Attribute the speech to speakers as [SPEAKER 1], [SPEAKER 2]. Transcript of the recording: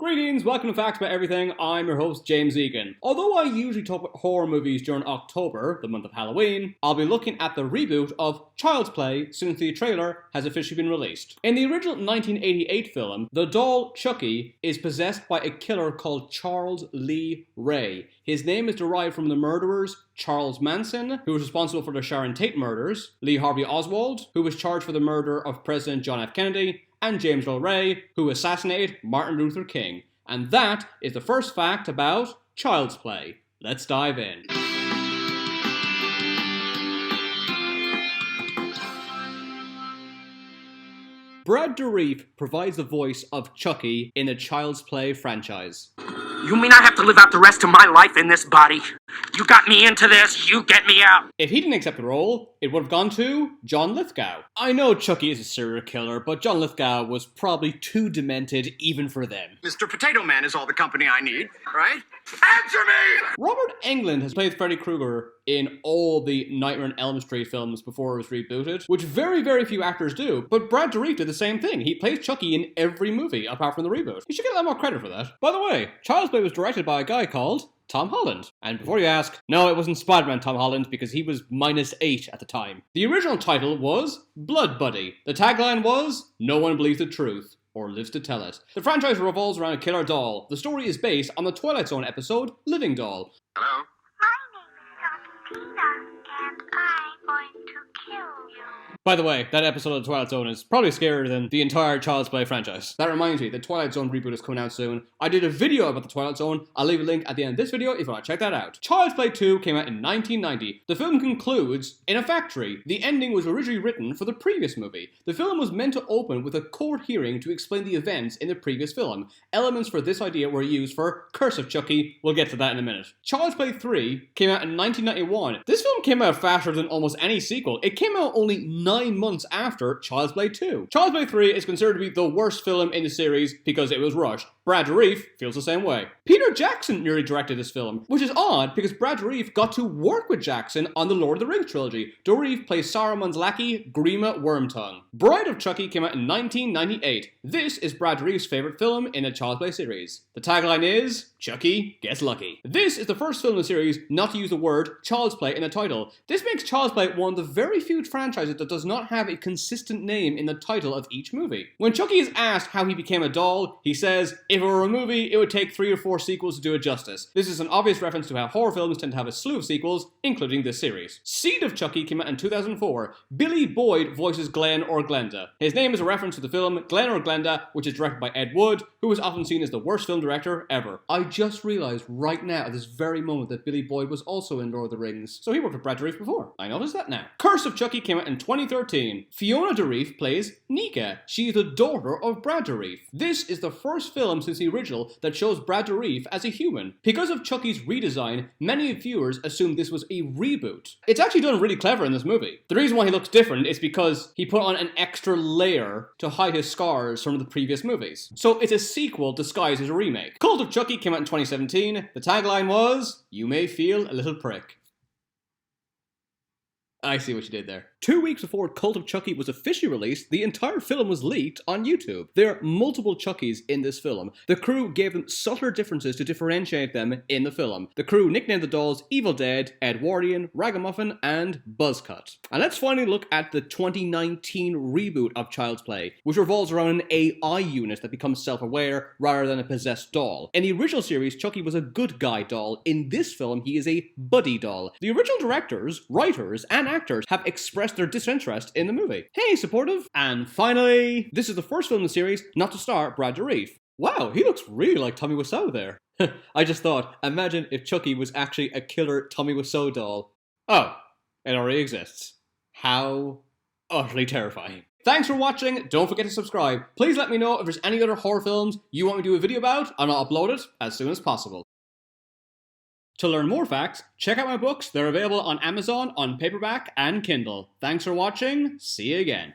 [SPEAKER 1] Greetings, welcome to Facts About Everything. I'm your host, James Egan. Although I usually talk about horror movies during October, the month of Halloween, I'll be looking at the reboot of Child's Play since the trailer has officially been released. In the original 1988 film, the doll Chucky is possessed by a killer called Charles Lee Ray. His name is derived from the murderers Charles Manson, who was responsible for the Sharon Tate murders, Lee Harvey Oswald, who was charged for the murder of President John F. Kennedy, and James Earl Ray, who assassinated Martin Luther King. And that is the first fact about Child's Play. Let's dive in. Brad Dourif provides the voice of Chucky in the Child's Play franchise.
[SPEAKER 2] You mean I have to live out the rest of my life in this body? You got me into this, you get me out!
[SPEAKER 1] If he didn't accept the role, it would have gone to John Lithgow. I know Chucky is a serial killer, but John Lithgow was probably too demented even for them.
[SPEAKER 3] Mr. Potato Man is all the company I need, right? Answer me!
[SPEAKER 1] Robert Englund has played Freddy Krueger in all the Nightmare on Elm Street films before it was rebooted, which very few actors do, but Brad Dourif did the same thing. He plays Chucky in every movie, apart from the reboot. He should get a lot more credit for that. By the way, Child's Play was directed by a guy called Tom Holland. And before you ask, no, it wasn't Spider-Man Tom Holland because he was -8 at the time. The original title was Blood Buddy. The tagline was, "No one believes the truth or lives to tell it." The franchise revolves around a killer doll. The story is based on the Twilight Zone episode Living Doll.
[SPEAKER 4] My
[SPEAKER 3] Hello?
[SPEAKER 4] name is Peter, and I'm going to kill you.
[SPEAKER 1] By the way, that episode of the Twilight Zone is probably scarier than the entire Child's Play franchise. That reminds me, the Twilight Zone reboot is coming out soon. I did a video about the Twilight Zone. I'll leave a link at the end of this video if you want to check that out. Child's Play 2 came out in 1990. The film concludes in a factory. The ending was originally written for the previous movie. The film was meant to open with a court hearing to explain the events in the previous film. Elements for this idea were used for Curse of Chucky. We'll get to that in a minute. Child's Play 3 came out in 1991. This film came out faster than almost any sequel. It came out only 9 months after Child's Play 2. Child's Play 3 is considered to be the worst film in the series because it was rushed. Brad Dourif feels the same way. Peter Jackson nearly directed this film, which is odd because Brad Dourif got to work with Jackson on the Lord of the Rings trilogy. Dourif plays Saruman's lackey, Grima Wormtongue. Bride of Chucky came out in 1998. This is Brad Dourif's favorite film in the Child's Play series. The tagline is, Chucky gets lucky. This is the first film in the series not to use the word Child's Play in the title. This makes Child's Play one of the very few franchises that does not have a consistent name in the title of each movie. When Chucky is asked how he became a doll, he says, if it were a movie, it would take 3 or 4 sequels to do it justice. This is an obvious reference to how horror films tend to have a slew of sequels, including this series. Seed of Chucky came out in 2004. Billy Boyd voices Glenn or Glenda. His name is a reference to the film Glenn or Glenda, which is directed by Ed Wood, who is often seen as the worst film director ever. I just realized right now, at this very moment, that Billy Boyd was also in Lord of the Rings, so he worked with Brad Dourif before. I noticed that now. Curse of Chucky came out in 2013. Fiona Dourif plays Nika. She is the daughter of Brad Dourif. This is the first film since the original that shows Brad Dourif as a human. Because of Chucky's redesign, many viewers assumed this was a reboot. It's actually done really clever in this movie. The reason why he looks different is because he put on an extra layer to hide his scars from the previous movies. So it's a sequel disguised as a remake. Cult of Chucky came out in 2017. The tagline was, "You may feel a little prick." I see what you did there. 2 weeks before Cult of Chucky was officially released, the entire film was leaked on YouTube. There are multiple Chuckies in this film. The crew gave them subtler differences to differentiate them in the film. The crew nicknamed the dolls Evil Dead, Edwardian, Ragamuffin, and Buzzcut. And let's finally look at the 2019 reboot of Child's Play, which revolves around an AI unit that becomes self-aware rather than a possessed doll. In the original series, Chucky was a good guy doll. In this film, he is a buddy doll. The original directors, writers, and actors have expressed their disinterest in the movie. Hey, supportive! And finally, this is the first film in the series not to star Brad Dourif. Wow, he looks really like Tommy Wiseau there. I just thought, imagine if Chucky was actually a killer Tommy Wiseau doll. Oh, it already exists. How utterly terrifying. Thanks for watching, don't forget to subscribe. Please let me know if there's any other horror films you want me to do a video about, and I'll upload it as soon as possible. To learn more facts, check out my books. They're available on Amazon, on paperback, and Kindle. Thanks for watching. See you again.